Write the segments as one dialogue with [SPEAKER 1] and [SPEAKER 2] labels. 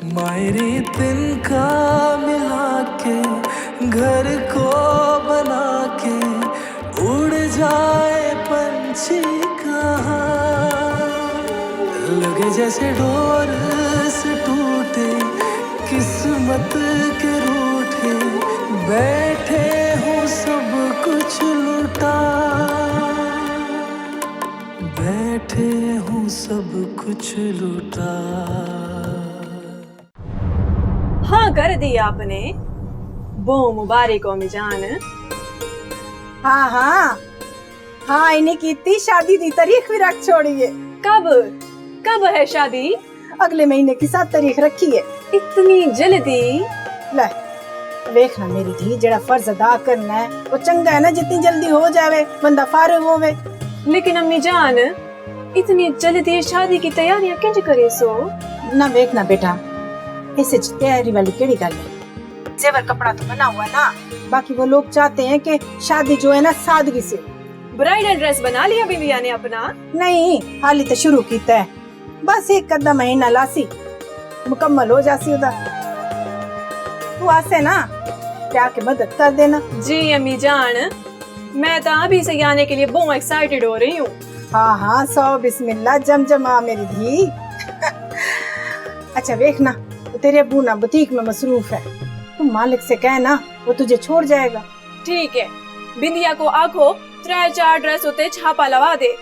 [SPEAKER 1] मायरी तिनका मिला के घर को बना के उड़ जाए पंछी कहाँ, लगे जैसे डोर से टूटे किस्मत के रूठे, बैठे हूँ सब कुछ लुटा, बैठे हूँ सब कुछ लुटा।
[SPEAKER 2] हाँ कर दी आपने, बहु मुबारक हो मिजान।
[SPEAKER 3] हाँ हाँ हाँ, इन्हें की इतनी शादी की तारीख भी रख छोड़ी है।
[SPEAKER 2] कब कब है शादी?
[SPEAKER 3] अगले महीने की 7 तारीख रखी है।
[SPEAKER 2] इतनी जल्दी?
[SPEAKER 3] ले देखना मेरी धी, जरा फर्ज अदा करना है वो चंगा है ना, जितनी जल्दी हो जावे बंदा फारिग होवे।
[SPEAKER 2] लेकिन अम्मी जान, इतनी जल्दी शादी की तैयारियां कैसे करे सो?
[SPEAKER 3] ना देखना बेटा, ऐसे तैयारी वाली केड़ी गल है, जेवर कपड़ा तो बना हुआ ना, बाकी वो लोग चाहते हैं कि शादी जो है ना सादगी से।
[SPEAKER 2] ब्राइडल ड्रेस बना लिया बीविया ने अपना?
[SPEAKER 3] नहीं, हाली तो शुरू कीता है, बस एक कदा महीना लासी मुकम्मल हो जासी उधर। तू आसे ना क्या के मदद कर देना।
[SPEAKER 2] जी अम्मी जान, मैं तो अभी से आने के लिए बहुत एक्साइटेड हो रही हूँ।
[SPEAKER 3] हाँ हाँ, 100 बिस्मिल्लाह, जमजमा मेरी धी। अच्छा देखना, तो तेरे अब्बू ना बुटीक में मसरूफ है, तुम मालिक से कहना वो तुझे छोड़ जाएगा।
[SPEAKER 2] ठीक है, बिंदिया को आखो 3-4 ड्रेस होते छापा लगा दे,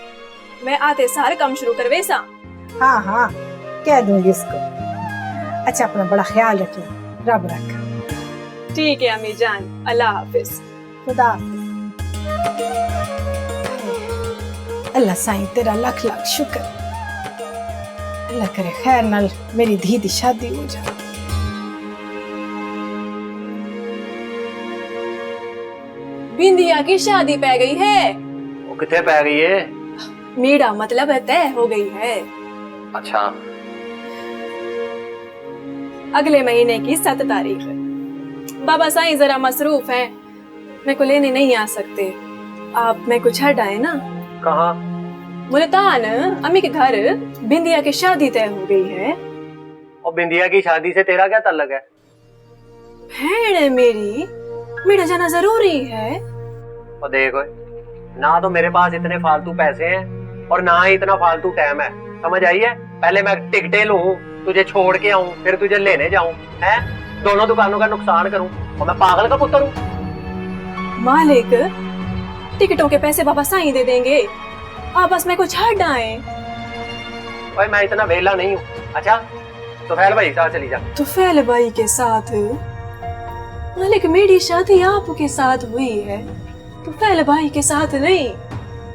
[SPEAKER 2] मैं आते सारे काम शुरू करवे सा।
[SPEAKER 3] हाँ हाँ कह दूंगी इसको। अच्छा अपना बड़ा ख्याल रखिए, रब रख।
[SPEAKER 2] ठीक है अम्मी जान, अल्लाह हाफिज।
[SPEAKER 3] खुदा हाफिज। अल्लाह साईं तेरा लाख लाख शुक्र, अल्लाह करे खैर नाल मेरी धी दी शादी हो जाए।
[SPEAKER 2] बिंदिया की शादी पै गई है।
[SPEAKER 4] वो कितने पै गई है?
[SPEAKER 2] मेरा मतलब है तय हो गई है।
[SPEAKER 4] अच्छा,
[SPEAKER 2] अगले महीने की 7 तारीख है। बाबा साईं जरा मसरूफ हैं, मेरे को लेने नहीं आ सकते, आप मेरे को छड़ आए ना।
[SPEAKER 4] कहाँ?
[SPEAKER 2] मुल्तान, अम्मी के घर बिंदिया की शादी तय हो गई है।
[SPEAKER 4] और बिंदिया की शादी से तेरा क्या ताल्लुक है?
[SPEAKER 2] बहन है मेरी, मेरा जाना जरूरी है।
[SPEAKER 4] और देखो, ना तो मेरे पास इतने फालतू पैसे हैं और ना ही इतना फालतू टाइम है, समझ आई है? पहले मैं टिकटें लूं, तुझे छोड़ के आऊं, फिर तुझे लेने जाऊं, हैं? दोनों दुकानों का नुकसान करूं, और मैं पागल का पुत्र हूं?
[SPEAKER 2] मालिक, टिकटों के पैसे बाबा साईं दे देंगे, आप बस मेरे को छड़ आए।
[SPEAKER 4] भाई मैं इतना वेला नहीं हूँ। अच्छा तो फैल भाई साथ चली जा।
[SPEAKER 2] तो फैल भाई के साथ? मालिक मेरी शादी आपके साथ हुई है, तो फैल भाई के साथ नहीं।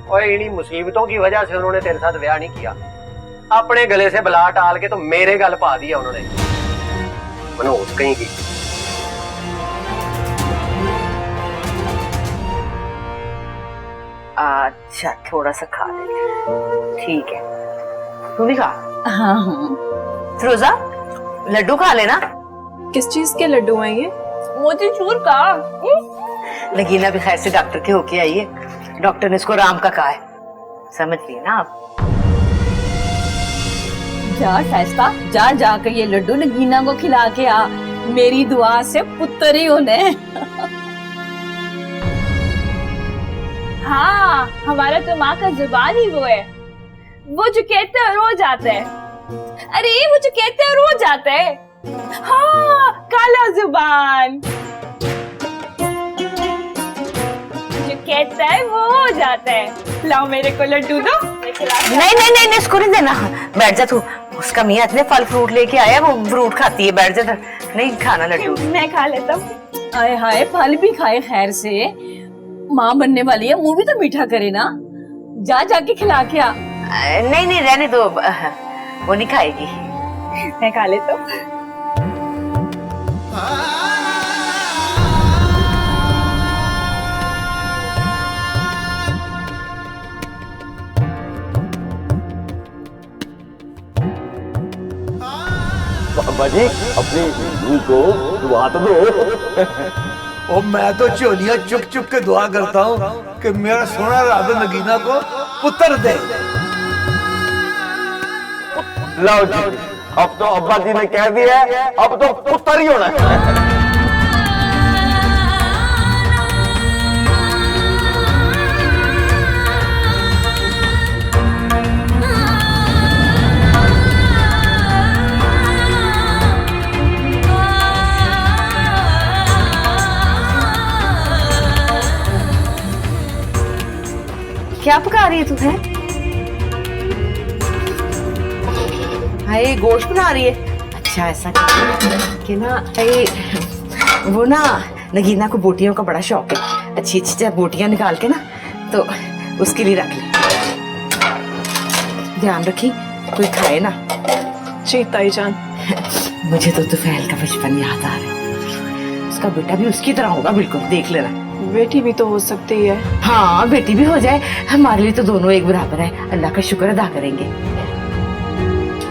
[SPEAKER 4] और इन्हीं मुसीबतों की वजह से उन्होंने तेरे साथ ब्याह नहीं किया, अपने गले से बला टाल के तो मेरे गल पा दिया उन्होंने। मनोज कहीं की।
[SPEAKER 5] अच्छा थोड़ा सा खा ले, ठीक है, तू भी खा।
[SPEAKER 3] हाँ हाँ
[SPEAKER 5] फिरोजा लड्डू खा लेना।
[SPEAKER 2] किस चीज के लड्डू हैं ये?
[SPEAKER 5] मोतीचूर का। नगीना भी खैर से डॉक्टर के होके आई है, डॉक्टर ने इसको राम का कहा है, समझ लिए ना आप?
[SPEAKER 6] जा शाइस्ता, जा जाकर ये लड्डू नगीना को खिला के आ, मेरी दुआ से पुत्र ही होने।
[SPEAKER 7] हाँ, हमारा तो माँ का जुबान ही वो है, वो जो कहते हैं रोज आता है। अरे वो जो कहते हैं रोज आता है। हाँ, काला जुबान जो कहता है वो हो जाता है। लाओ मेरे को लड्डू दो।
[SPEAKER 5] नहीं नहीं नहीं, इसको नहीं देना, बैठ जा तू। उसका मियाँ इतने फल फ्रूट लेके आया, वो फ्रूट खाती है, बैठ जा। नहीं खाना लड्डू।
[SPEAKER 7] मैं खा लेता हूँ।
[SPEAKER 6] आए हाय, फल भी खाए खैर से, माँ बनने वाली है, मुंह भी तो मीठा करे ना, जा जाके खिला के आ।
[SPEAKER 5] नहीं नहीं रहने दो, वो नहीं खाएगी।
[SPEAKER 7] मैं खा लेता हूँ।
[SPEAKER 8] बाजी अपनी धू को दुआ तो दो।
[SPEAKER 9] और मैं तो चोलियां चुप चुप के दुआ करता हूँ कि मेरा सोना राधा नगीना को पुत्र दे।
[SPEAKER 8] लाओ जी अब तो अब्बा जी ने कह दिया है, अब तो पुत्र ही होना है।
[SPEAKER 5] क्या पका रही है तू है? हाय गोश्त बना रही है। अच्छा ऐसा कि ना वो ना नगीना को बोटियों का बड़ा शौक है। अच्छी अच्छी बोटियां निकाल के ना तो उसके लिए रख ले। ध्यान रखी कोई खाए ना।
[SPEAKER 2] जी ताई जान।
[SPEAKER 5] मुझे तो तुफैल का बचपन याद आ रहा है। उसका बेटा भी उसकी तरह होगा बिल्कुल, देख लेना।
[SPEAKER 2] बेटी भी तो हो सकती है।
[SPEAKER 5] हाँ बेटी भी हो जाए, हमारे लिए तो दोनों एक बराबर है। अल्लाह का शुक्र अदा करेंगे।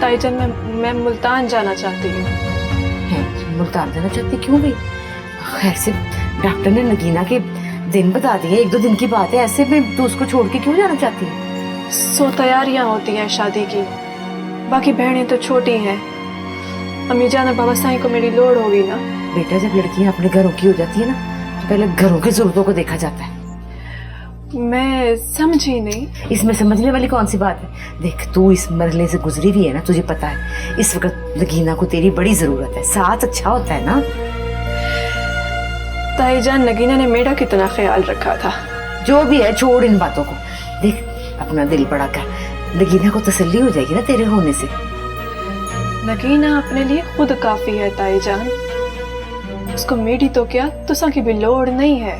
[SPEAKER 2] ताई जान मैं मुल्तान जाना चाहती हूँ।
[SPEAKER 5] मुल्तान जाना चाहती क्यों भाई? खैर से डॉक्टर ने नगीना के दिन बता दिए, 1-2 दिन की बात है। ऐसे में तू उसको छोड़ के क्यों जाना चाहती है?
[SPEAKER 2] सो तैयारियां होती हैं शादी की, बाकी बहनें तो छोटी हैं। अम्मी जान और बाबा साईं को मेरी लोड़ होगी ना।
[SPEAKER 5] बेटा जब लड़कियां अपने घरों की हो जाती है ना तो पहले घरों की जरूरतों को देखा जाता है।
[SPEAKER 2] मैं समझी नहीं।
[SPEAKER 5] इसमें समझने वाली कौन सी बात है? देख तू इस मरहले से गुजरी भी है ना, तुझे पता है इस वक्त नगीना को तेरी बड़ी जरूरत है। साथ अच्छा होता है ना।
[SPEAKER 2] ताई जान नगीना ने मेरा कितना ख्याल रखा था।
[SPEAKER 5] जो भी है छोड़ इन बातों को। देख अपना दिल बड़ा कर, नगीना को तसल्ली हो जाएगी ना तेरे होने से।
[SPEAKER 2] नगीना अपने लिए खुद काफी है ताई जान। उसको मेरी तो क्या तुसा की भी लोड़ नहीं है।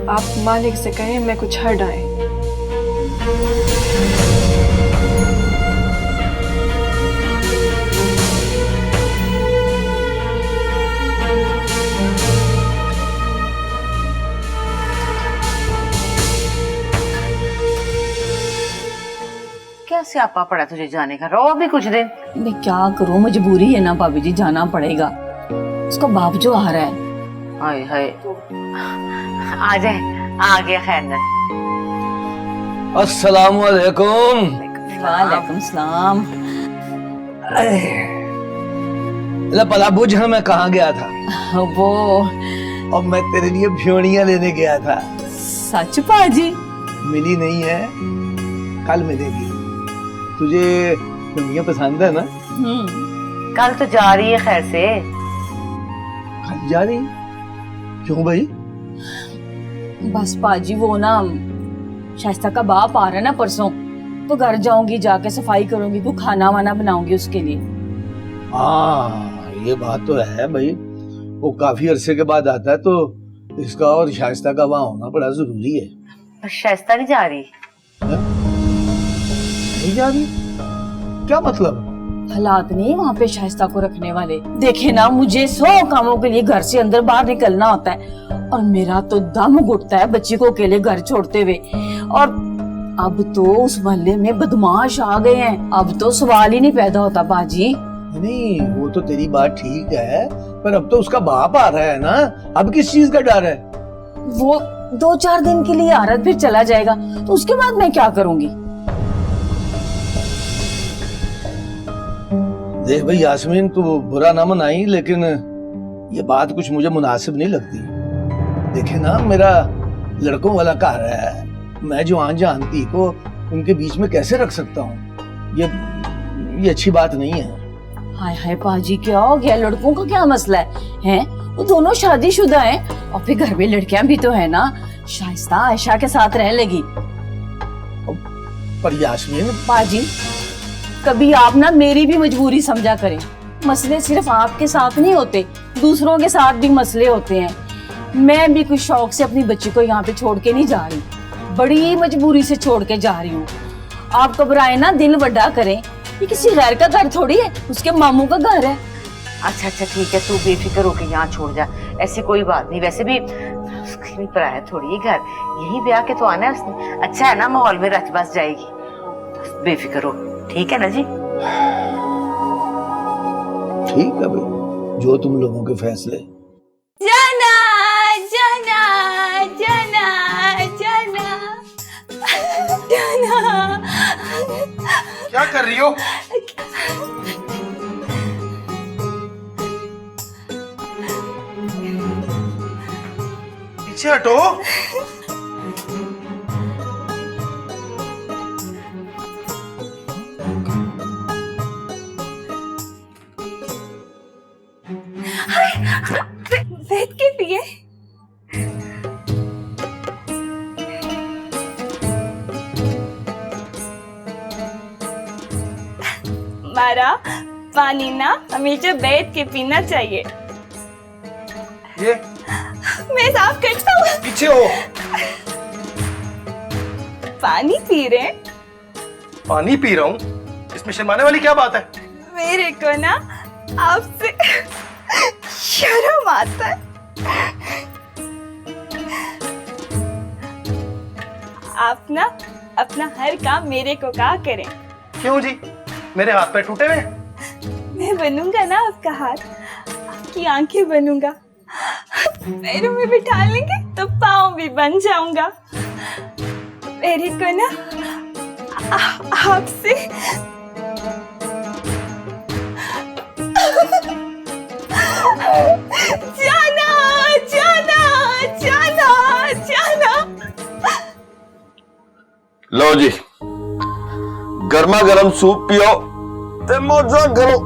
[SPEAKER 2] आप मालिक से कहें मैं कुछ हट आए।
[SPEAKER 5] क्या स्यापा पड़ा तुझे जाने का? रहो अभी कुछ दिन।
[SPEAKER 6] मैं क्या करूं, मजबूरी है ना भाभी जी, जाना पड़ेगा। उसका बाप जो आ रहा है।
[SPEAKER 5] हाय हाय आ जाए, आ गया खैर।
[SPEAKER 9] अस्सलाम वालेकुम।
[SPEAKER 6] वालेकुम सलाम।
[SPEAKER 9] भला बुझ मैं कहाँ गया था?
[SPEAKER 6] वो
[SPEAKER 9] और मैं तेरे लिए भ्योनिया लेने गया था।
[SPEAKER 6] सच पाजी?
[SPEAKER 9] मिली नहीं है, कल मिलेगी। तुझे भ्योनिया पसंद है ना?
[SPEAKER 5] कल तो जा रही है खैर से।
[SPEAKER 9] कल जा रही? क्यों भाई?
[SPEAKER 6] बस पाजी वो ना शाइस्ता का बाप आ रहा है ना परसों, तो घर जाऊंगी, जाके सफाई करूंगी, कुछ खाना वाना बनाऊंगी उसके लिए।
[SPEAKER 9] हाँ ये बात तो है भाई, वो काफी अरसे के बाद आता है तो इसका और शाइस्ता का वहाँ होना बड़ा जरूरी है।
[SPEAKER 5] शाइस्ता नहीं जा रही?
[SPEAKER 9] नहीं जा रही? क्या मतलब?
[SPEAKER 6] हालात नहीं वहाँ पे शाइस्ता को रखने वाले। देखे ना मुझे 100 कामों के लिए घर से अंदर बाहर निकलना होता है और मेरा तो दम घुटता है बच्ची को अकेले घर छोड़ते हुए। और अब तो उस मोहल्ले में बदमाश आ गए हैं, अब तो सवाल ही नहीं पैदा होता बाजी।
[SPEAKER 9] नहीं वो तो तेरी बात ठीक है, पर अब तो उसका बाप आ रहा है ना, अब किस चीज का डर है?
[SPEAKER 6] वो 2-4 दिन के लिए आ रहा है, फिर चला जाएगा, तो उसके बाद मैं क्या करूंगी?
[SPEAKER 9] देख भाई यास्मीन, तू बुरा ना मनाई, लेकिन ये बात कुछ मुझे मुनासिब नहीं लगती। देखे ना मेरा लड़कों वाला घर है, मैं जो जानती को उनके बीच में कैसे रख सकता हूँ? ये अच्छी बात नहीं है।
[SPEAKER 6] हाय हाय पाजी क्या हो गया? लड़कों का क्या मसला है? वो दोनों शादीशुदा हैं और फिर घर में लड़कियां भी तो है ना। शाइस्ता आयशा के साथ रह लेगी।
[SPEAKER 9] पर यास्मीन
[SPEAKER 6] पाजी कभी आप ना मेरी भी मजबूरी समझा करें। मसले सिर्फ आपके साथ नहीं होते, दूसरों के साथ भी मसले होते हैं। मैं भी कुछ शौक से अपनी बच्ची को यहाँ पे छोड़ के नहीं जा रही, बड़ी मजबूरी से छोड़ के जा रही हूँ। आप घबराए ना, दिल बड़ा करें, ये किसी गैर का घर थोड़ी है, उसके मामू का घर है।
[SPEAKER 5] अच्छा अच्छा ठीक है, तू बेफिक्र होके यहाँ छोड़ जा, ऐसी कोई बात नहीं। वैसे भी उसके भी पराया थोड़ी है घर, यही ब्याह के तो आना है उसने। अच्छा है ना, माहौल में रच बस जाएगी, बेफिक्र हो। ठीक है ना जी?
[SPEAKER 9] ठीक है भाई, जो तुम लोगों के फैसले।
[SPEAKER 7] जाना जाना जाना जाना जाना।
[SPEAKER 9] क्या कर रही हो?
[SPEAKER 10] पीछे हटो।
[SPEAKER 7] बैठ के पिए। मारा पानी ना हमेशा बैठ के पीना चाहिए।
[SPEAKER 10] ये
[SPEAKER 7] मैं साफ करता हूँ।
[SPEAKER 10] पीछे हो।
[SPEAKER 7] पानी पी रहे हैं?
[SPEAKER 10] पानी पी रहा हूँ, इसमें शर्माने वाली क्या बात है?
[SPEAKER 7] मेरे को ना आपसे शर्म आता है। आप ना अपना हर काम मेरे को कहा करें।
[SPEAKER 10] क्यों जी, मेरे हाथ पैर टूटे हुए?
[SPEAKER 7] मैं बनूंगा ना आपका हाथ, आपकी आंखें बनूंगा, पैरों में बिठा लेंगे तो पाँव भी बन जाऊंगा। मेरे को ना आपसे जाना जाना जाना जाना।
[SPEAKER 8] लो जी, गर्मा गर्म सूप पियो ते मौजा करो।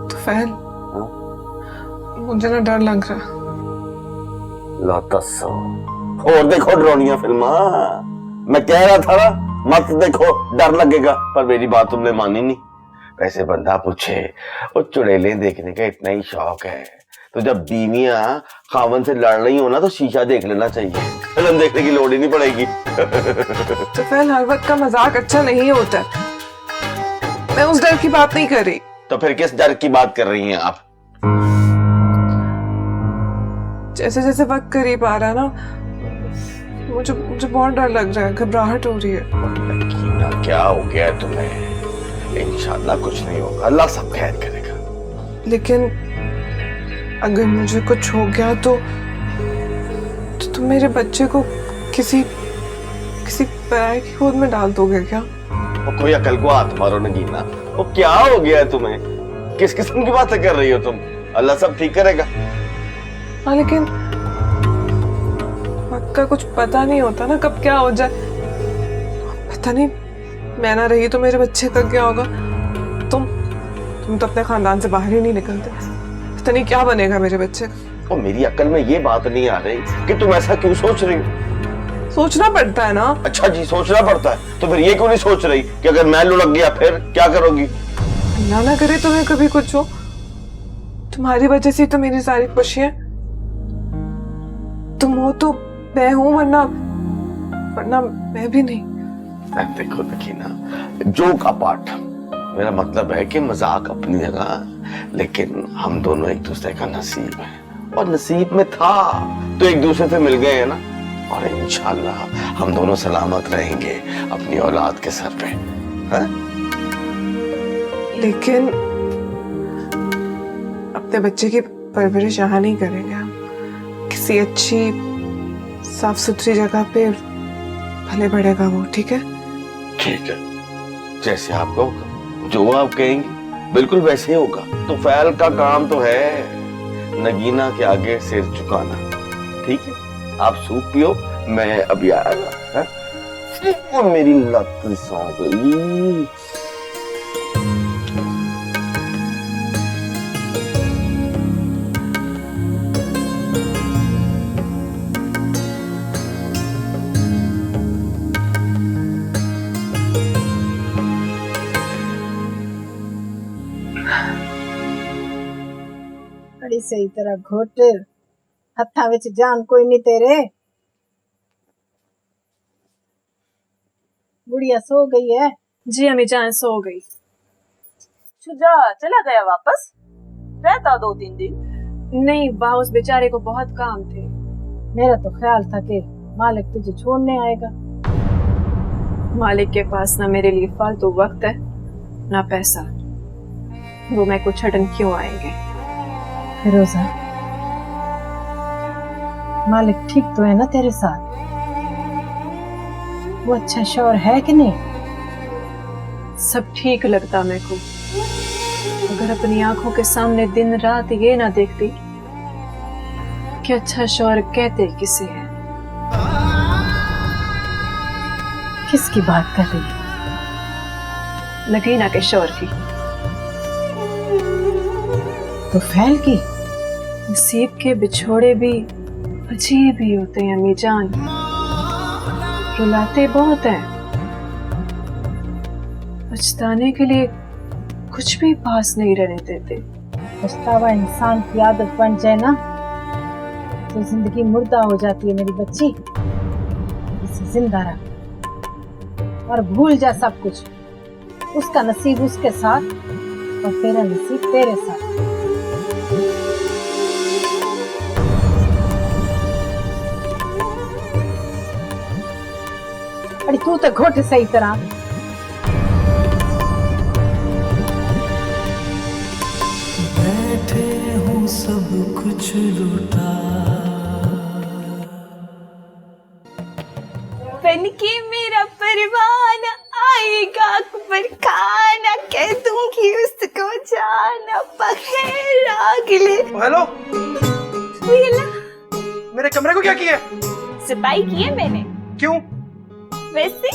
[SPEAKER 2] तुफैल, मुझे ना डर लग रहा।
[SPEAKER 8] लाता सो और देखो ड्रोनिया फिल्मा। मैं कह रहा था ना मत देखो, डर लगेगा, पर मेरी बात तुमने मानी नहीं। वैसे बंदा पूछे, वो चुड़ैलें देखने का इतना ही शौक है तो जब बीवियां खावन से लड़ रही हो ना तो शीशा देख लेना चाहिए, फिल्म देखने की लोड़ ही नहीं पड़ेगी।
[SPEAKER 2] तुफैल, हर वक्त का मजाक अच्छा नहीं होता। मैं उस डर की बात नहीं कर रही।
[SPEAKER 8] तो फिर किस डर की बात कर रही हैं आप?
[SPEAKER 2] जैसे जैसे वक्त करीब आ रहा है ना, मुझे बहुत डर लग रहा है, घबराहट हो रही है।
[SPEAKER 8] नगीना, क्या हो गया तुम्हें? इंशाल्लाह कुछ नहीं होगा, अल्लाह सब खैर करेगा।
[SPEAKER 2] लेकिन अगर मुझे कुछ हो गया तो तुम मेरे बच्चे को किसी पराये की गोद में डाल दोगे क्या?
[SPEAKER 8] वो कोई अकल को हाथ मारो नगीना, वो क्या हो गया है तुम्हें? किस किस्म की बातें कर रही हो तुम? अल्लाह सब ठीक करेगा।
[SPEAKER 2] हाँ, लेकिन वक्त का कुछ पता नहीं होता ना, कब क्या हो जाए। पता नहीं मैं ना रही तो मेरे बच्चे का क्या होगा। तुम तो अपने खानदान से बाहर ही नहीं निकलते। पता नहीं क्या बनेगा मेरे बच्चे का।
[SPEAKER 8] और मेरी अकल में ये बात नहीं आ रही कि तुम ऐसा क्यों सोच रही हो?
[SPEAKER 2] सोचना पड़ता है ना।
[SPEAKER 8] अच्छा जी, सोचना पड़ता है, तो फिर ये क्यों नहीं सोच रही कि अगर मैं लुढ़क गया फिर क्या करोगी?
[SPEAKER 2] अल्लाह ना करे तुम्हें कभी कुछ हो। तुम्हारी वजह से तो मेरी सारी खुशियां। तुम हो तो मैं हूं, वरना मैं भी नहीं।
[SPEAKER 8] देखो नगीना, जोक अपार्ट, मेरा मतलब है कि मजाक अपनी जगह, लेकिन हम दोनों एक दूसरे का नसीब है, और नसीब में था तो एक दूसरे से मिल गए हैं ना, और इंशाल्लाह हम दोनों सलामत रहेंगे अपनी औलाद के सर पे, है?
[SPEAKER 2] लेकिन अपने बच्चे की परवरिश यहाँ नहीं करेंगे हम। किसी अच्छी साफ सुथरी जगह पे भले बढ़ेगा वो, ठीक है?
[SPEAKER 8] ठीक है, जैसे आप कहोगे, जो आप कहेंगे बिल्कुल वैसे ही होगा। तो फैल का काम तो है नगीना के आगे सिर झुकाना, ठीक है? आप सूप पियो, मैं अभी आया। और मेरी लत सौ गई।
[SPEAKER 3] बड़ी सही तरह घोट, हत्था विच जान कोई नहीं तेरे। गुड़िया सो गई है?
[SPEAKER 2] जी अम्मी जान सो गई।
[SPEAKER 6] शुजा चला गया वापस? रहता 2-3 दिन?
[SPEAKER 2] नहीं, वहाँ उस बेचारे को बहुत काम थे।
[SPEAKER 3] मेरा तो ख्याल था कि मालिक तुझे छोड़ने आएगा।
[SPEAKER 2] मालिक के पास ना मेरे लिए फालतू वक्त है ना पैसा, वो मैं कुछ छटन क्यों आएंगे।
[SPEAKER 3] फिरोजा, मालिक ठीक तो है ना तेरे साथ? वो अच्छा शौहर है कि नहीं?
[SPEAKER 2] सब ठीक लगता मेरे को, अगर अपनी आंखों के सामने दिन रात ये ना देखती कि अच्छा शौहर कहते किसे है?
[SPEAKER 6] किसकी बात कर रही है?
[SPEAKER 2] नगीना के शौहर की।
[SPEAKER 6] तो फैल की।
[SPEAKER 2] नसीब के बिछोड़े भी अजीब ही होते हैं अम्मी जान, रुलाते बहुत हैं। पछताने के लिए कुछ भी पास नहीं रहने देते।
[SPEAKER 3] पछतावा इंसान की आदत बन जाए ना तो जिंदगी मुर्दा हो जाती है मेरी बच्ची। इसे जिंदा रख और भूल जा सब कुछ। उसका नसीब उसके साथ और तेरा नसीब तेरे साथ। अरे तू तो घोट सही तरह।
[SPEAKER 1] बैठे हूँ सब कुछ लुटा,
[SPEAKER 7] बन के मेरा परवाना आएगा अकबर खाना, कह दूंगी उसको जाना बगैर अगले।
[SPEAKER 10] हेलो,
[SPEAKER 7] वेला
[SPEAKER 10] मेरे कमरे को क्या किया?
[SPEAKER 7] सफाई की है मैंने।
[SPEAKER 10] क्यों?
[SPEAKER 7] वैसे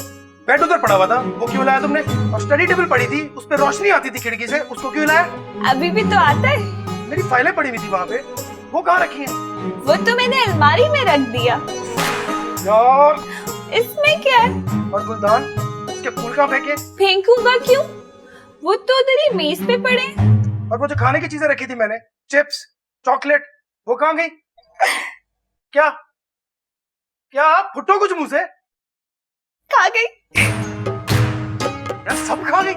[SPEAKER 10] बेड उधर पड़ा हुआ था, वो क्यों लाया तुमने? और स्टडी टेबल पड़ी थी, उस पर रोशनी आती थी खिड़की से, उसको क्यों लाया?
[SPEAKER 7] अभी भी तो आता है।
[SPEAKER 10] मेरी फाइलें पड़ी हुई थी वहाँ पे, वो कहाँ रखी हैं?
[SPEAKER 7] वो तो मैंने अलमारी में रख दिया।
[SPEAKER 10] यार,
[SPEAKER 7] इसमें क्या है?
[SPEAKER 10] और गुलदान, उसके फूल कहाँ फेंके?
[SPEAKER 7] फेंकूंगा क्यों? वो तो उधर ही मेज पे पड़े।
[SPEAKER 10] और वो जो खाने की चीजें रखी थी मैंने, चिप्स, चॉकलेट, वो कहाँ गई? क्या क्या फुटो कुछ मुंह से?
[SPEAKER 7] खा गई।
[SPEAKER 10] यार सब खा गई।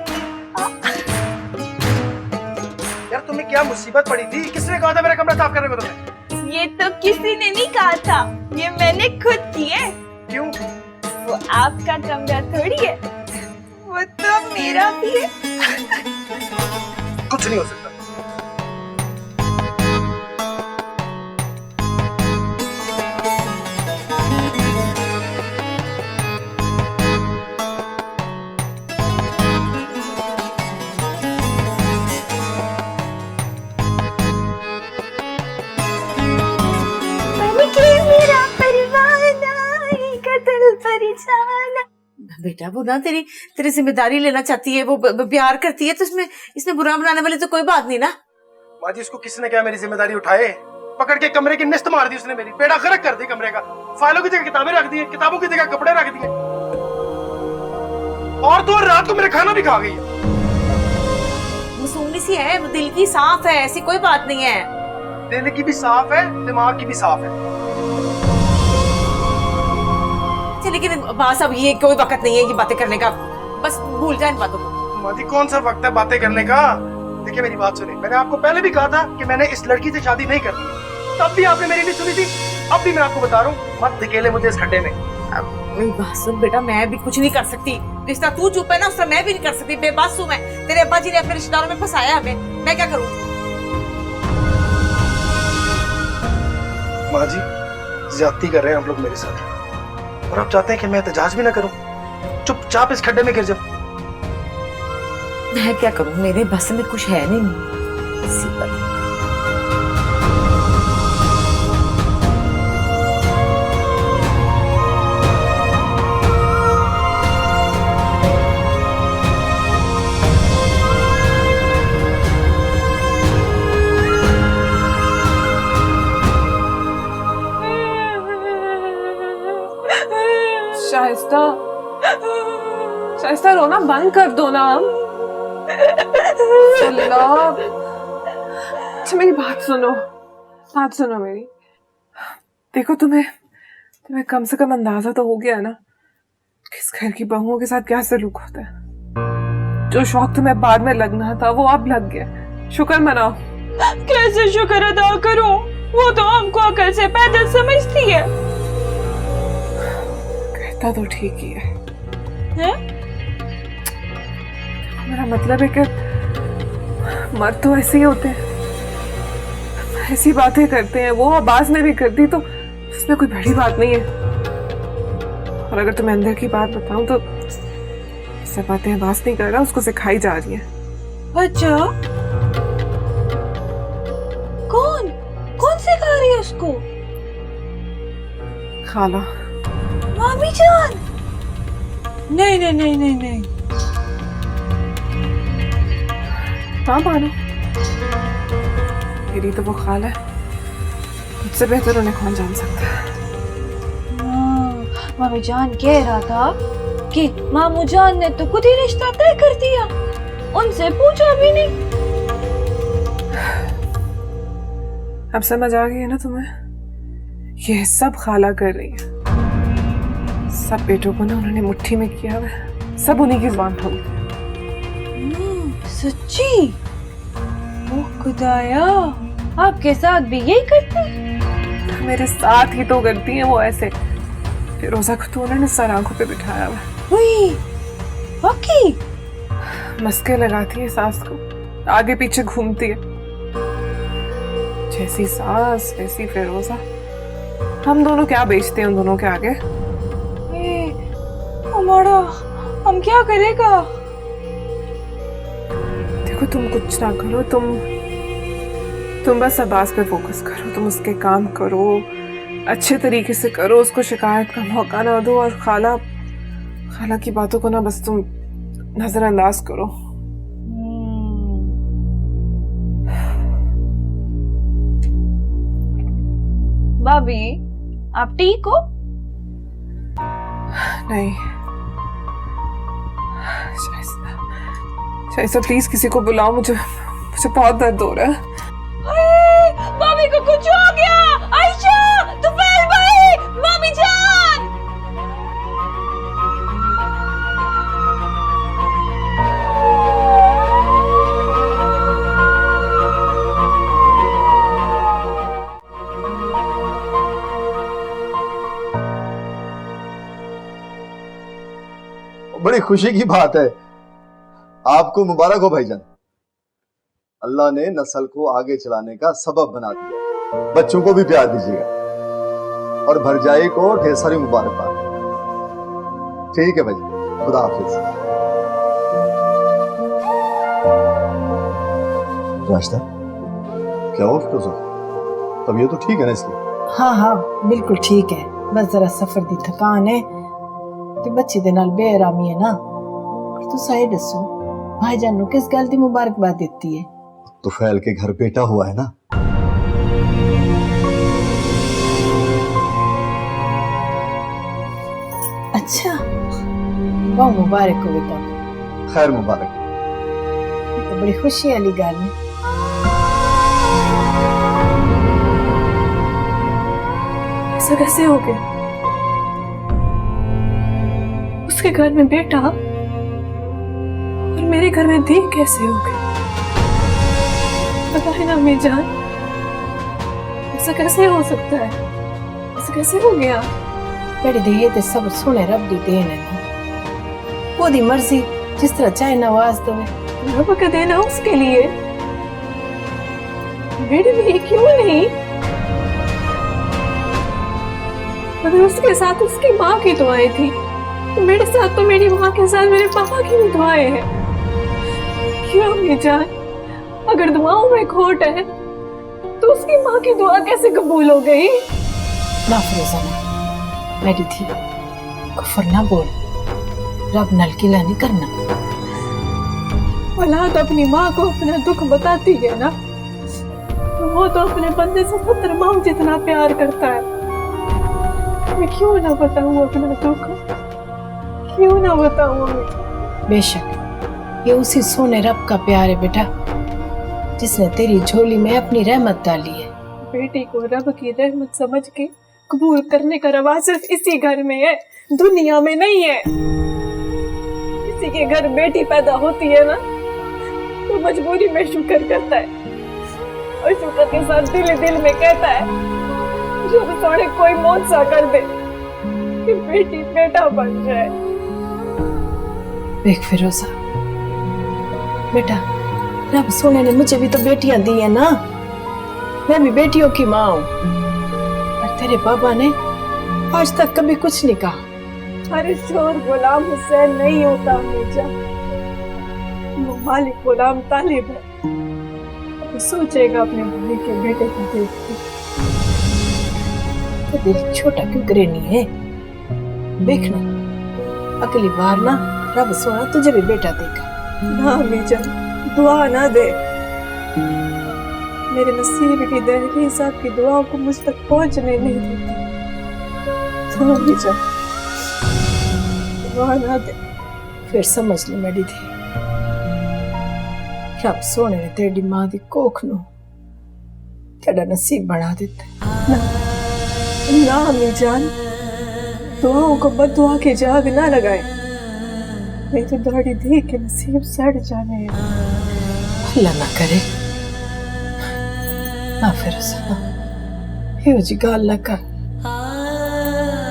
[SPEAKER 10] यार तुम्हें क्या मुसीबत पड़ी थी? किसने कहा था मेरा कमरा साफ करने को तुम्हें?
[SPEAKER 7] ये तो किसी ने नहीं कहा था, ये मैंने खुद की है।
[SPEAKER 10] क्यों?
[SPEAKER 7] वो आपका कमरा थोड़ी है, वो तो मेरा भी है।
[SPEAKER 10] कुछ नहीं हो सकता।
[SPEAKER 5] बेटा वो ना तेरी तेरी जिम्मेदारी लेना चाहती है, वो प्यार करती है, तो इसमें बुरा बनाने वाली तो कोई बात नहीं ना।
[SPEAKER 10] माँ जी, इसको किसने क्या मेरी जिम्मेदारी उठाए? पकड़ के कमरे की निस्त मार दी उसने, मेरी पेड़ा खरक कर दी कमरे का। फाइलों की जगह किताबें रख दी, किताबों की जगह कपड़े रख दिए, और तो रात को मेरा खाना भी खा गई है।
[SPEAKER 5] मासूमी सी है, दिल की साफ है, ऐसी कोई बात नहीं है।
[SPEAKER 10] दिल की भी साफ है, दिमाग की भी साफ है।
[SPEAKER 5] लेकिन बस अब ये कोई वक्त नहीं है ये बातें करने का, बस भूल जाए इन बातों को।
[SPEAKER 10] माँ जी, कौन सा वक्त है बातें करने का? देखिए मेरी बात सुनिए, मैंने आपको पहले भी कहा था कि मैंने इस लड़की से शादी नहीं करनी है, तब भी आपने मेरी नहीं सुनी थी। अब भी मैं आपको बता रहा हूँ, मत धकेले मुझे इस खड्डे में।
[SPEAKER 5] मेरी बात सुन बेटा, मैं भी कुछ नहीं कर सकती। जिस तरह तू चुप है ना, उस तरह मैं भी नहीं कर सकती। बेबस हूँ मैं। तेरे अब्बा जी ने अपने रिश्तेदारों में फंसाया हमें, मैं क्या करूँ?
[SPEAKER 10] माँ जी, ज्यादती कर रहे हैं आप लोग मेरे साथ, और आप चाहते हैं कि मैं एहतजाज भी ना करूं, चुपचाप इस खड्डे में गिर जाऊं।
[SPEAKER 5] मैं क्या करूं, मेरे बस में कुछ है नहीं। इसी पर
[SPEAKER 2] शाइस्ता रोना बंद कर दो ना। अल्लाह, अच्छा मेरी बात सुनो मेरी। देखो तुम्हें कम से कम अंदाजा तो हो गया ना किस घर की बहुओं के साथ क्या सलूक होता है। जो शौक तुम्हें बाद में लगना था वो अब लग गया। शुक्र मनाओ।
[SPEAKER 7] कैसे शुक्र अदा करूं? वो तो हमको अकल से पैदल समझती है।
[SPEAKER 2] कहता तो ठीक ही है। मेरा मतलब है कि मर्द तो ऐसे ही होते हैं, ऐसी बातें करते हैं। वो आवाज में भी करती तो उसमें कोई बड़ी बात नहीं है। और अगर तुम्हें अंदर की बात बताऊं तो सब बातें आवाज नहीं कर रहा, उसको सिखाई जा रही है।
[SPEAKER 7] अच्छा, कौन सिखा रही है उसको?
[SPEAKER 2] खाला।
[SPEAKER 7] मामी जान,
[SPEAKER 2] नहीं नहीं नहीं नहीं नहीं, हाँ मानो, मेरी तो वो खाला है, मुझसे बेहतर उन्हें कौन जान सकता है।
[SPEAKER 7] मामी जान कह रहा था कि मामू जान ने तो खुद ही रिश्ता तय कर दिया, उनसे पूछा भी नहीं।
[SPEAKER 2] अब समझ आ गई है ना तुम्हें? ये सब खाला कर रही है, सब बेटों को ना उन्होंने मुट्ठी में किया हुआ है, सब उन्हीं की जुबान पर।
[SPEAKER 7] सच्ची? ओ खुदाया, आपके साथ भी यही करती?
[SPEAKER 2] मेरे साथ ही तो करती हैं वो ऐसे। फिरोजा को तो उन्होंने सर आंखों पे बिठाया हुआ है।
[SPEAKER 7] वाकई?
[SPEAKER 2] मस्के लगाती है सास को, आगे पीछे घूमती है, जैसी सास वैसी फिरोजा। हम दोनों क्या बेचते हैं उन दोनों के आगे?
[SPEAKER 7] हमारा हम क्या करेगा?
[SPEAKER 2] देखो तुम कुछ ना करो, तुम बस अब्बास पे फोकस करो, तुम उसके काम करो, अच्छे तरीके से करो, उसको शिकायत का मौका ना दो, और खाला की बातों को ना बस तुम नजरअंदाज करो।
[SPEAKER 7] भाभी आप ठीक हो?
[SPEAKER 2] नहीं शाइसा, प्लीज किसी को बुलाओ, मुझे बहुत दर्द हो रहा है।
[SPEAKER 7] भाभी को कुछ हो गया। आयशा, तुफैल भाई, मामी जान।
[SPEAKER 11] बड़ी खुशी की बात है, आपको मुबारक हो भाईजान। अल्लाह ने नस्ल को आगे चलाने का सबब बना दिया। बच्चों को भी प्यार दीजिएगा, और भरजाई को ढेर सारी मुबारकबाद। ठीक है भाई, खुदा हाफिज। रास्ता क्या हो फिरोजा, तबीयत तो ठीक है ना इसकी?
[SPEAKER 3] हाँ हाँ बिल्कुल ठीक है, बस जरा सफर दी थकान है ते बच्चे दे नाल बेआरामी है ना। और तू सही दसो, भाईजान नु किस गल दी मुबारकबाद देती है?
[SPEAKER 11] तुफैल के घर बेटा हुआ है ना।
[SPEAKER 3] अच्छा, बहुत मुबारक हो बेटा।
[SPEAKER 11] खैर मुबारक,
[SPEAKER 3] तो बड़ी खुशी वाली गल है।
[SPEAKER 2] ऐसा कैसे हो गया? उसके घर में बेटा और मेरे घर में दी कैसे हो गई? पता है ना अम्मी जान, ऐसा कैसे हो सकता है? ऐसा कैसे हो गया?
[SPEAKER 3] बड़ी दे ते सब सोने रब दी देन है ना, वो दी मर्जी जिस तरह चाहे नवाज दो।
[SPEAKER 2] रब का देना उसके लिए, मेरे लिए क्यों नहीं? अगर उसके साथ उसकी माँ की दुआएं थी, तो मेरे साथ तो मेरी माँ के साथ मेरे पापा की भी दुआएं हैं। क्यों अम्मी जान, अगर दुआओं में खोट है तो उसकी माँ की दुआ कैसे कबूल हो गई?
[SPEAKER 3] ना फिरोजा ना, मेरी थी कुफर ना बोल, रब नल किला नहीं करना।
[SPEAKER 2] औलाद अपनी माँ को अपना दुख बताती है ना, वो तो अपने बंदे से 70 माँ जितना प्यार करता है। मैं क्यों ना बताऊं अपना दुख, क्यों ना बताऊं?
[SPEAKER 3] बेशक ये उसी सोने रब का प्यार है बेटा, जिसने तेरी झोली में अपनी रहमत डाली है।
[SPEAKER 2] बेटी को रब की रहमत समझ के कबूल करने का रवाज सिर्फ इसी घर में है, दुनिया में नहीं है। किसी के घर बेटी पैदा होती है ना, तो मजबूरी में शुक्र करता है, और शुक्र के साथ दिल में कहता है जब थोड़े कोई मौत सा कर दे कि बेटी बेटा बन जाए।
[SPEAKER 3] देख फिरोजा बेटा, रब सोने ने मुझे भी तो बेटियां दी है ना, मैं भी बेटियों की माँ हूँ। और तेरे बाबा ने आज तक कभी कुछ नहीं कहा।
[SPEAKER 2] अरे शोर गुलाम हुसैन नहीं होता मुझे, वो मालिक गुलाम तालिब है। वो सोचेगा अपने भाई के बेटे को देख के।
[SPEAKER 3] तो दिल छोटा क्यों करेनी है? देखना अगली बार ना रब सोना तुझे भी बेटा देगा।
[SPEAKER 2] ना अम्मी जान, दुआ ना दे। मेरे नसीब की दहली साहब की दुआओं को मुझ तक पहुंचने नहीं देती। तो अम्मी जान, दुआ ना दे।
[SPEAKER 3] फिर समझ ले मेरी धी, रब सोने ने तेरी मां दी कोख नू तेरा नसीब बना दिता।
[SPEAKER 2] ना अम्मी जान, दुआओं को बददुआ की जाग ना लगाए, नहीं तो दाढ़ी धी के नसीब सड़ जाने हैं।
[SPEAKER 3] अल्लाह ना करे, ना फिर यो जी गाल ना कर।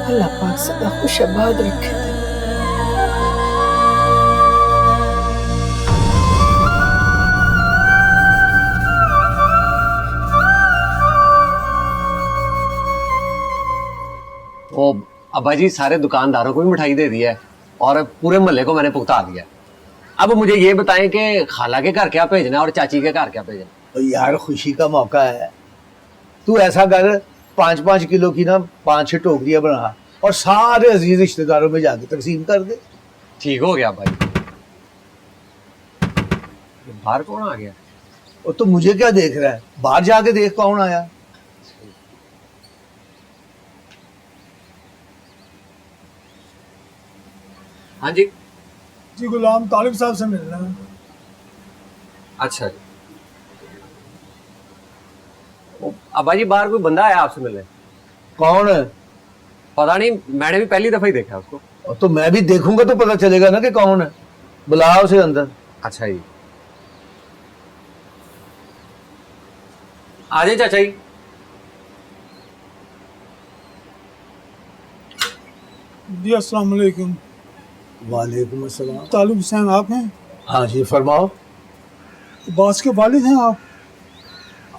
[SPEAKER 3] अल्लाह पाक सदा खुश आबाद रखे ते।
[SPEAKER 4] ओ अब्बा जी, सारे दुकानदारों को भी मिठाई दे दी है और पूरे मोहल्ले को मैंने भुगता दिया। अब मुझे ये बताएं कि खाला के घर क्या भेजना और चाची के घर क्या भेजना?
[SPEAKER 9] तो यार खुशी का मौका है, तू ऐसा कर 5-5 किलो की ना 5-6 टोकरियां बना और सारे अजीज रिश्तेदारों में जाके तकसीम कर दे।
[SPEAKER 4] ठीक हो गया भाई। बाहर कौन आ गया?
[SPEAKER 9] और तो मुझे क्या देख रहा है, बाहर जाके देख कौन आया।
[SPEAKER 4] हाँ जी
[SPEAKER 10] जी, गुलाम तालिब साहब से मिलना है।
[SPEAKER 4] अच्छा जी। अब्बा जी, बाहर कोई बंदा आया आपसे मिलने?
[SPEAKER 9] कौन है?
[SPEAKER 4] पता नहीं, मैंने भी पहली दफा ही देखा उसको।
[SPEAKER 9] और तो मैं भी देखूंगा तो पता चलेगा ना कि कौन है। बुलाओ उसे अंदर।
[SPEAKER 4] अच्छा जी, आ जाए चाचा जी।
[SPEAKER 10] जी अस्सलाम वालेकुम।
[SPEAKER 9] वालेकुम अस्सलाम।
[SPEAKER 10] तालिब हुसैन आप हैं?
[SPEAKER 9] हाँ जी, फरमाओ।
[SPEAKER 10] बास के वालिद हैं आप?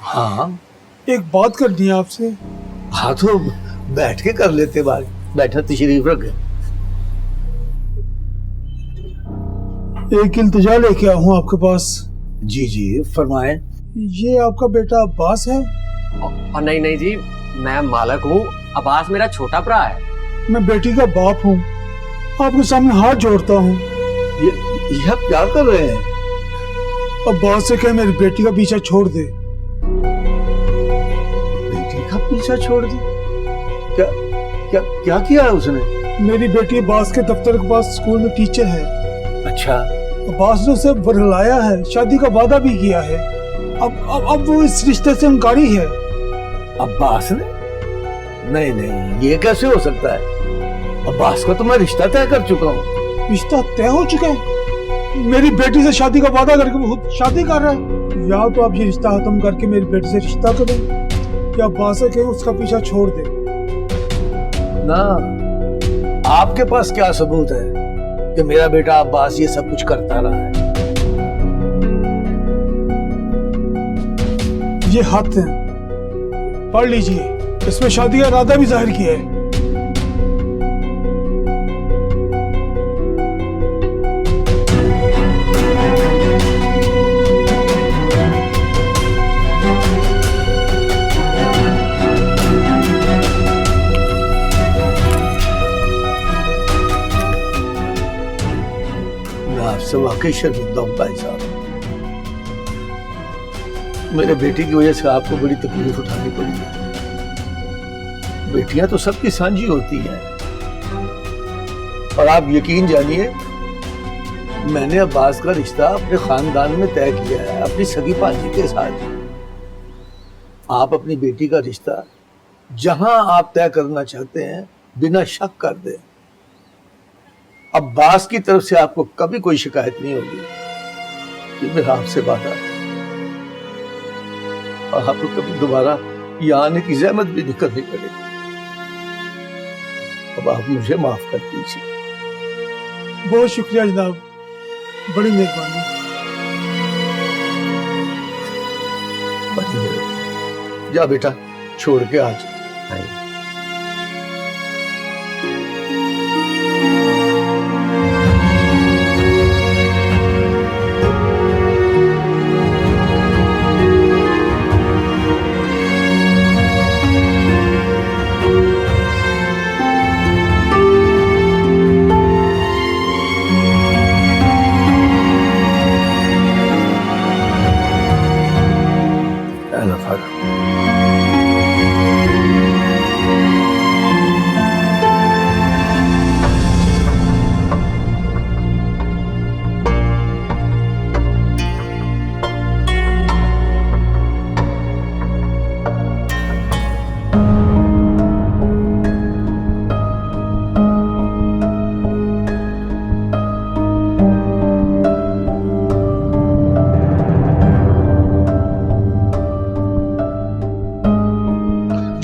[SPEAKER 9] हाँ।
[SPEAKER 10] एक बात करनी है आपसे।
[SPEAKER 9] हाँ तो बैठ के कर लेते बात। बैठा तशरीफ रखे।
[SPEAKER 10] एक इल्तिजा लेके आया हूँ आपके पास।
[SPEAKER 9] जी जी फरमाएं।
[SPEAKER 10] ये आपका बेटा अब्बास है?
[SPEAKER 4] और नहीं नहीं जी, मैं मालक हूँ, अब्बास मेरा छोटा भरा है।
[SPEAKER 10] मैं बेटी का बाप हूँ, आपके सामने हाथ जोड़ता हूँ।
[SPEAKER 9] ये आप क्या कर रहे हैं?
[SPEAKER 10] अब्बास से कहे मेरी बेटी का पीछा छोड़ दे।
[SPEAKER 9] बेटी का पीछा छोड़ दे? क्या क्या क्या किया है उसने?
[SPEAKER 10] मेरी बेटी अब्बास के दफ्तर के पास स्कूल में टीचर है।
[SPEAKER 9] अच्छा।
[SPEAKER 10] अब्बास ने उसे बरगलाया है, शादी का वादा भी किया है। अब वो इस रिश्ते से इनकारी है।
[SPEAKER 9] अब्बास ने? नहीं नहीं, ये कैसे हो सकता है? अब्बास का तो मैं रिश्ता तय कर चुका हूँ।
[SPEAKER 10] रिश्ता तय हो चुका है? मेरी बेटी से शादी का वादा करके वो खुद शादी कर रहा है। या तो आप ये रिश्ता खत्म करके मेरी बेटी से रिश्ता करें, या अब्बास से कहें उसका पीछा छोड़ दे।
[SPEAKER 9] ना, आपके पास क्या सबूत है कि मेरा बेटा अब्बास ये सब कुछ करता रहा है?
[SPEAKER 10] ये खत है, पढ़ लीजिए। इसमें शादी का इरादा भी जाहिर किया है।
[SPEAKER 9] मैं आपसे वाकई शर्मिंदा हूं भाई साहब। मेरे बेटी की वजह से आपको बड़ी तकलीफ उठानी पड़ी है। बेटियां तो सबकी साझी होती हैं, और आप यकीन जानिए मैंने अब्बास का रिश्ता अपने खानदान में तय किया है, अपनी सगी भांजी के साथ। आप अपनी बेटी का रिश्ता जहां आप तय करना चाहते हैं बिना शक कर दें। अब्बास की तरफ से आपको कभी कोई शिकायत नहीं होगी। ये मेरा आपसे वादा है। और आपको कभी दोबारा यहाँ आने की जहमत भी नहीं करनी पड़ेगी। अब आप मुझे माफ कर दीजिए।
[SPEAKER 10] बहुत शुक्रिया जनाब, बड़ी मेहरबानी।
[SPEAKER 9] बड़ी मेहरबानी। जा बेटा, छोड़ के आ जा।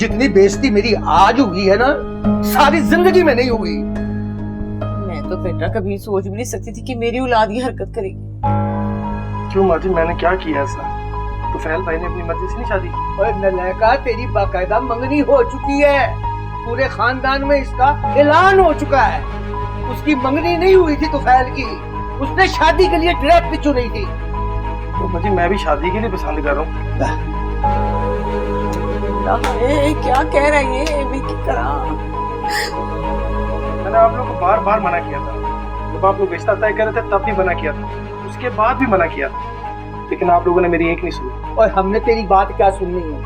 [SPEAKER 9] जितनी बेइज्जती मेरी आज हुई है ना, सारी जिंदगी में नहीं हुई।
[SPEAKER 5] मैं तो बेटा कभी सोच भी नहीं सकती थी कि मेरी औलाद ये हरकत करेगी।
[SPEAKER 10] क्यों माँ जी, मैंने क्या किया ऐसा? तो फैल भाई ने अपनी मर्जी से नहीं शादी की?
[SPEAKER 9] और नलैका, तेरी बाकायदा मंगनी हो चुकी है, पूरे खानदान में इसका ऐलान हो चुका है। उसकी मंगनी नहीं हुई थी तुफैल की, उसने शादी के लिए डायरेक्ट चुनी थी।
[SPEAKER 10] तो माँ जी मैं भी शादी के लिए पसंद कर रहा हूँ।
[SPEAKER 5] क्या कह रहे हैं मैं क्या करा?
[SPEAKER 10] मैंने आप लोगों को बार बार मना किया था, जब आप लोग रिश्ता तय कर रहे थे तब भी मना किया था, उसके बाद भी मना किया, लेकिन आप लोगों ने मेरी एक नहीं सुनी।
[SPEAKER 9] और हमने तेरी बात क्या सुननी है?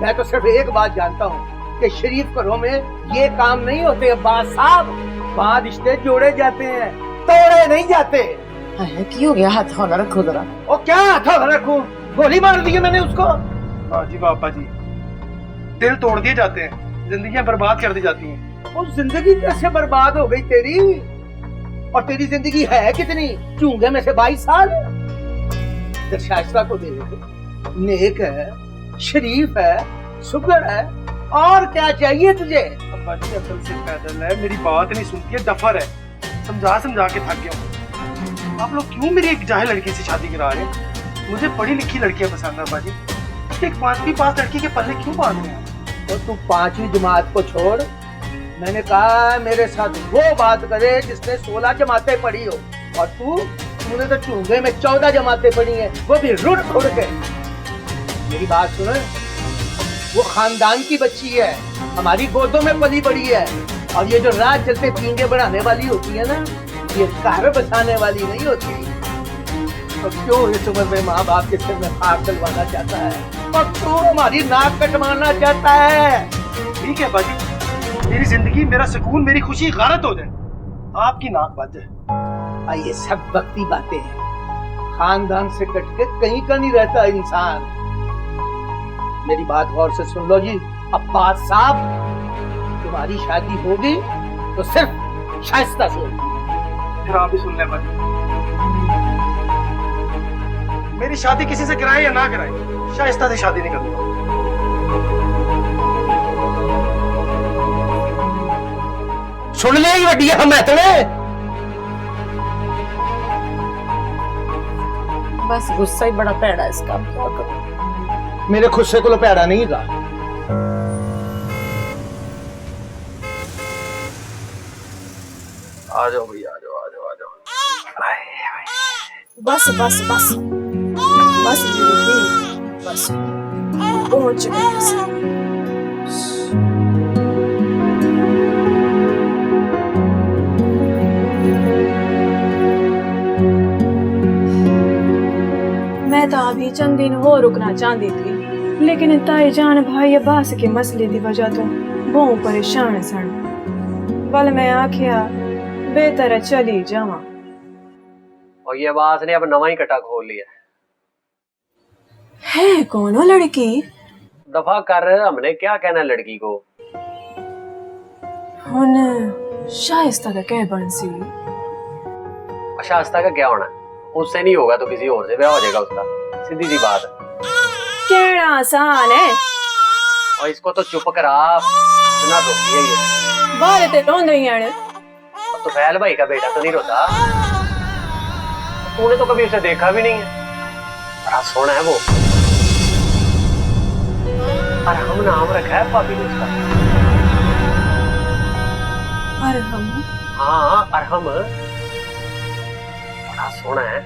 [SPEAKER 9] मैं तो सिर्फ एक बात जानता हूँ कि शरीफ घरों में ये काम नहीं होते अब्बास साहब। वहाँ रिश्ते जोड़े जाते हैं, तोड़े नहीं जाते।
[SPEAKER 5] की हो गया? हाथ हौला रखो जरा।
[SPEAKER 9] और क्या हाथ हौला रखूं? गोली मार दी है मैंने उसको।
[SPEAKER 10] हाँ जी पापा जी, दिल तोड़ दिए जाते हैं, जिंदगियां बर्बाद कर दी जाती हैं।
[SPEAKER 9] और जिंदगी कैसे बर्बाद हो गई तेरी? और तेरी जिंदगी है कितनी? चूंगे में से 22 साल। शाइस्ता को देख, नेक है, शरीफ है, शुक्र है, और क्या चाहिए तुझे?
[SPEAKER 10] अब्बा जी अकल से पैदल है, मेरी बात नहीं सुनती है, डफर है, समझा समझा के थक गया हूँ। आप लोग क्यों मेरी एक जाहिल लड़की से शादी करा रहे हैं? मुझे पढ़ी लिखी लड़कियां पसंद है अब्बा जी, एक 5वीं पास लड़की के पल्ले क्यों बांध रहे हैं?
[SPEAKER 9] तो तू 5वीं जमात को छोड़, मैंने कहा मेरे साथ वो बात करे जिसने 16 जमातें पढ़ी हो, और तूने तो चूंगे में 14 जमातें पढ़ी हैं, वो भी रुड़ खुड़ के। मेरी बात सुनो, वो खानदान की बच्ची है, हमारी गोदों में पली बड़ी है, और ये जो रात चलते पींगे बढ़ाने वाली होती है ना, ये घर बसाने वाली नहीं होती। तो क्यों इस उम्र में माँ बाप के सिर में खाक डलवाना चाहता है, और तू हमारी नाक कटवाना चाहता है?
[SPEAKER 10] ठीक है बाजी, मेरी जिंदगी, मेरा सुकून, मेरी खुशी गारत हो जाए, आपकी नाक बज जाए।
[SPEAKER 9] ये सब वक्ती बातें हैं, खानदान से कट के कहीं का नहीं रहता इंसान। मेरी बात गौर से सुन लो जी अब्बास साहब, तुम्हारी शादी होगी तो सिर्फ शाइस्ता से होगी।
[SPEAKER 10] फिर आप भी सुन ले बाजी, मेरी शादी किसी से कराए या ना कराए, शाइस्ता से शादी नहीं करूंगा।
[SPEAKER 9] सुन ले वड्डी हम इतने
[SPEAKER 5] बस गुस्सा ही बड़ा पैड़ा है इसका, क्या करूं?
[SPEAKER 9] मेरे गुस्से को पैड़ा नहीं था।
[SPEAKER 10] आ जाओ भैया, आ जाओ आ जाओ आ जाओ।
[SPEAKER 7] बस बस बस बस दीदी, बस पहुंच गए। मैं तो अभी चंद दिन हो रुकना चाहती थी, लेकिन ताई जान भाई अब्बास के मसले की वजह तो बहुत परेशान सन। बल मैं आखिया बेहतर है चली जावा।
[SPEAKER 4] और ये अब्बास ने अब नवा ही कटा खोल लिया
[SPEAKER 7] है। कौन हो लड़की?
[SPEAKER 4] दफा कर, हमने क्या कहना लड़की को।
[SPEAKER 7] हुन शाइस्ता का क्या बंसी?
[SPEAKER 4] शाइस्ता का क्या होना, उससे नहीं होगा तो किसी और से ब्याह हो जाएगा उसका, सीधी सी बात है।
[SPEAKER 7] कहना आसान है,
[SPEAKER 4] और इसको तो चुप करा, इतना रोती है ये।
[SPEAKER 7] बाहर ते रोंद रही है।
[SPEAKER 4] तो फैल भाई का बेटा तो नहीं रोता, तूने तो कभी उसे देखा भी नहीं है, बड़ा सोना है वो। अरहम नाम रखा है भाभी ने उसका।
[SPEAKER 7] अरहम?
[SPEAKER 4] हाँ अरहम, बड़ा सोना है।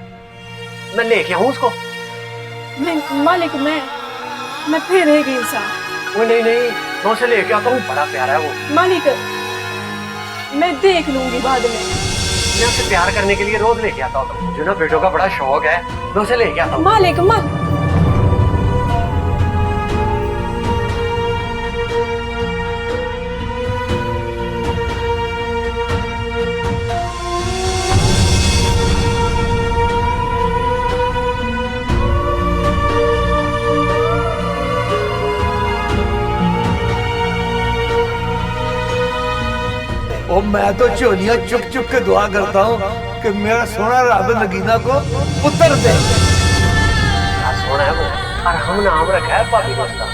[SPEAKER 4] मैं लेके आऊं उसको?
[SPEAKER 7] मालिक मैं फिर है गई सा।
[SPEAKER 4] वो नहीं नहीं, मैं उसे लेके आता हूँ, बड़ा प्यारा है वो।
[SPEAKER 7] मालिक मैं देख लूंगी बाद में।
[SPEAKER 4] मैं उसे प्यार करने के लिए रोज लेके आता हूँ, मुझे ना बेटों का बड़ा शौक है, मैं उसे लेके आता हूँ।
[SPEAKER 7] मालिक
[SPEAKER 9] और मैं तो चोलियां चुप चुप के दुआ करता हूँ कि मेरा सोना रब नगीना को पुत्र दे।
[SPEAKER 4] सोना है वो, अरहम नाम रखा है भाभी ने उसका।